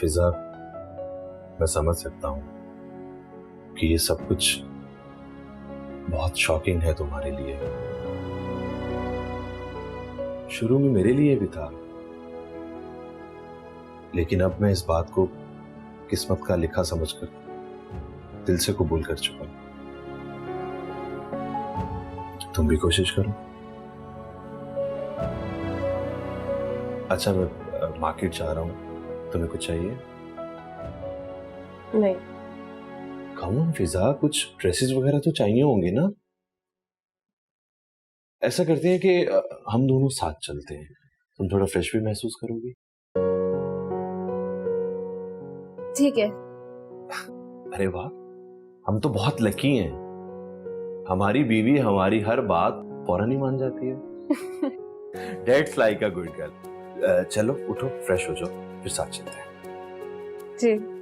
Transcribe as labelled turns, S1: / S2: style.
S1: फिजा, मैं समझ सकता हूं कि ये सब कुछ बहुत शॉकिंग है तुम्हारे लिए। शुरू में मेरे लिए भी था, लेकिन अब मैं इस बात को किस्मत का लिखा समझकर दिल से कबूल कर चुका हूं। तुम भी कोशिश करो। अच्छा, मैं मार्केट जा रहा हूं, तुम्हें कुछ चाहिए?
S2: नहीं।
S1: कम ऑन फिजा, कुछ ड्रेसेस वगैरह तो चाहिए होंगे ना? ऐसा करते हैं कि हम दोनों साथ चलते हैं, तुम थोड़ा फ्रेश भी महसूस करोगी।
S2: ठीक है।
S1: अरे वाह, हम तो बहुत लकी हैं। हमारी बीवी हमारी हर बात फौरन ही मान जाती है। That's like a good girl। चलो उठो, फ्रेश हो जाओ, फिर साथ चलते हैं।
S2: जी।